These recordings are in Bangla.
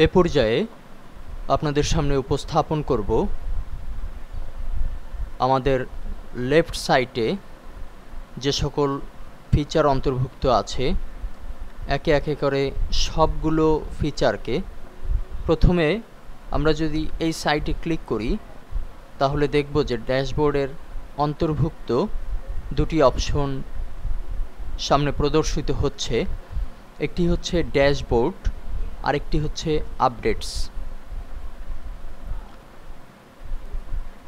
এ পর্যায়ে আপনাদের সামনে উপস্থাপন করব আমাদের লেফট সাইটে যে সকল ফিচার অন্তর্ভুক্ত আছে একে একে করে সবগুলো ফিচারকে। প্রথমে আমরা যদি এই সাইটে ক্লিক করি তাহলে দেখব যে ড্যাশবোর্ডের অন্তর্ভুক্ত দুটি অপশন সামনে প্রদর্শিত হচ্ছে। একটি হচ্ছে ড্যাশবোর্ড, আরেকটি হচ্ছে আপডেটস।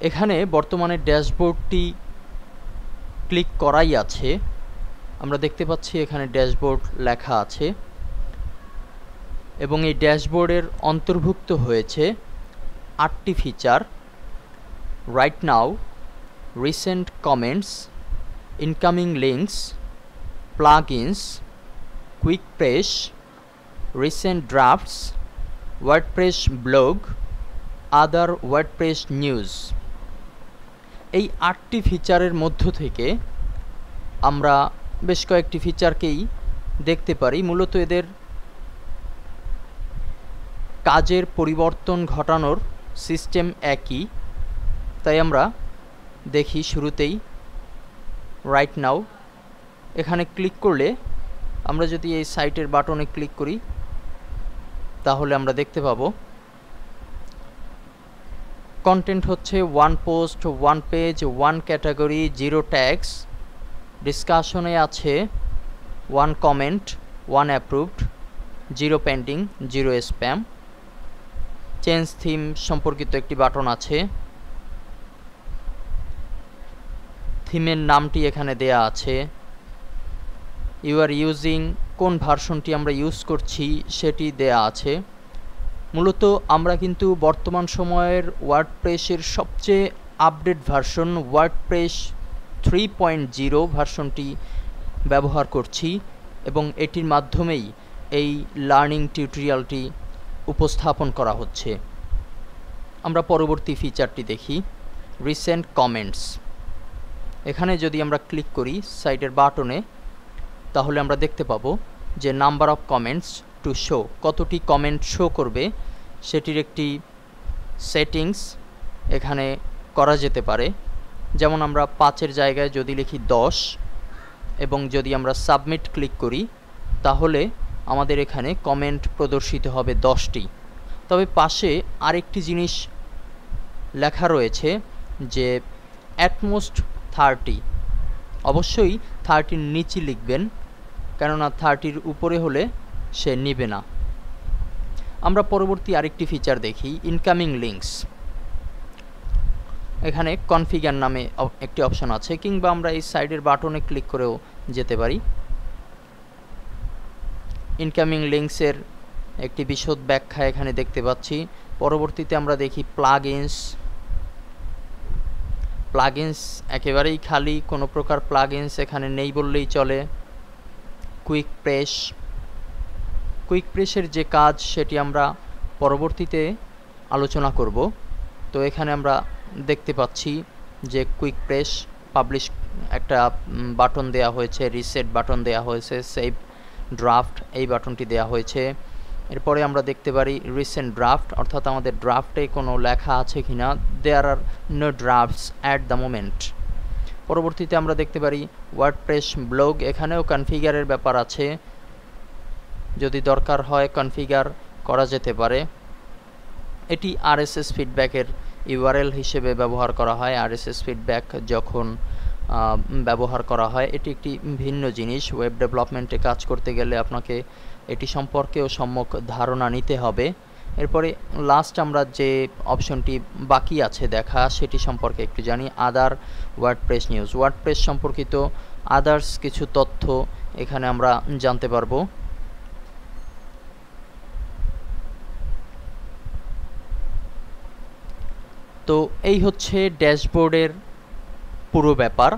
এখানে বর্তমানে ড্যাশবোর্ডটি ক্লিক করাই আছে। আমরা দেখতে পাচ্ছি এখানে ড্যাশবোর্ড লেখা আছে এবং এই ড্যাশবোর্ডের অন্তর্ভুক্ত হয়েছে 8টি feature: right now, recent comments, incoming links, plugins, quick press, recent drafts, WordPress blog, other WordPress news. এই 8টি ফিচারের মধ্য থেকে আমরা বেশ কয়েকটি ফিচারকেই দেখতে পারি। মূলত এদের কাজের পরিবর্তন ঘটানোর সিস্টেম একই, তাই আমরা দেখি শুরুতেই রাইট নাও। এখানে ক্লিক করলে আমরা যদি এই সাইটের বাটনে ক্লিক করি তাহলে আমরা দেখতে পাবো কন্টেন্ট হচ্ছে 1 পোস্ট, 1 পেজ, 1 ক্যাটাগরি, 0 ট্যাগস। ডিসকাশনে আছে 1 comment, 1 approved, 0 pending, 0 spam. Change theme সম্পর্কিত একটি বাটন আছে। থিমের নামটি এখানে দেয়া আছে। ইউ আর ইউজিং, কোন ভার্সনটি আমরা ইউজ করছি সেটি দেয়া আছে। মূলত আমরা কিন্তু বর্তমান সময়ের ওয়ার্ডপ্রেসের সবচেয়ে আপডেট ভার্সন ওয়ার্ডপ্রেস 3.0 ভার্সনটি ব্যবহার করছি এবং এটির মাধ্যমেই এই লার্নিং টিউটোরিয়ালটি উপস্থাপন করা হচ্ছে। আমরা পরবর্তী ফিচারটি দেখি, রিসেন্ট কমেন্টস। এখানে যদি আমরা ক্লিক করি সাইটের বাটনে তাহলে আমরা দেখতে পাবো যে number of comments to show, কতটি কমেন্ট শো করবে সেটির একটি সেটিংস এখানে করা যেতে পারে। যেমন আমরা 5-এর জায়গায় যদি লিখি 10 এবং যদি আমরা সাবমিট ক্লিক করি তাহলে আমাদের এখানে কমেন্ট প্রদর্শিত হবে 10টি। তবে পাশে আরেকটি জিনিস লেখা রয়েছে যে অ্যাটমোস্ট 30। অবশ্যই 30-র নিচে লিখবেন, কেননা 30-র উপরে হলে সে নিবে না। আমরা পরবর্তী আরেকটি ফিচার দেখি, ইনকামিং লিঙ্কস। এখানে কনফিগার নামে একটি অপশন আছে, কিংবা আমরা এই সাইডের বাটনে ক্লিক করেও যেতে পারি। ইনকামিং লিঙ্কসের একটি বিশদ ব্যাখ্যা এখানে দেখতে পাচ্ছি। পরবর্তীতে আমরা দেখি প্লাগইনস। প্লাগইনস একেবারেই খালি, কোনো প্রকার প্লাগইনস এখানে নেই বললেই চলে। কুইক প্রেস, কুইক প্রেসের যে কাজ সেটি আমরা পরবর্তীতে আলোচনা করব। তো এখানে আমরা দেখতে পাচ্ছি যে কুইক প্রেস পাবলিশ একটা বাটন দেয়া হয়েছে, রিসেট বাটন দেয়া হয়েছে, সেভ ড্রাফট এই বাটনটি দেয়া হয়েছে। এরপরে আমরা দেখতে পারি রিসেন্ট ড্রাফট, অর্থাৎ আমাদের ড্রাফটে কোনো লেখা আছে কিনা। There are no drafts at the moment. পরবর্তীতে আমরা দেখতে পারি ওয়ার্ডপ্রেস ব্লগ, এখানেও কনফিগারের ব্যাপার আছে, যদি দরকার হয় কনফিগার করা যেতে পারে। এটি আরএসএস ফিডব্যাকের ইউআরএল হিসেবে ব্যবহার করা হয়। আরএসএস ফিডব্যাক যখন ব্যবহার করা হয় এটি একটি ভিন্ন জিনিস। ওয়েব ডেভেলপমেন্টে কাজ করতে গেলে আপনাকে এটি সম্পর্কেও সম্যক ধারণা নিতে হবে। এরপরে লাস্ট আমরা যে অপশনটি বাকি আছে দেখা সেটি সম্পর্কে একটু জানি, আদার ওয়ার্ডপ্রেস নিউজ। ওয়ার্ডপ্রেস সম্পর্কিত আদার্স কিছু তথ্য এখানে আমরা জানতে পারবো। তো এই হচ্ছে ড্যাশবোর্ডের পুরো ব্যাপার।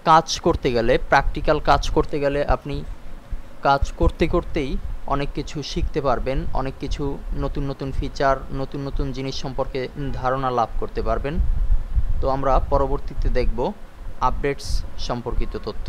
কাজ করতে গেলে, প্র্যাকটিক্যাল কাজ করতে গেলে আপনি কাজ করতে করতেই অনেক কিছু শিখতে পারবেন, অনেক কিছু নতুন নতুন ফিচার, নতুন নতুন জিনিস সম্পর্কে ধারণা লাভ করতে পারবেন। তো আমরা পরবর্তীতে দেখব আপডেটস সম্পর্কিত তথ্য।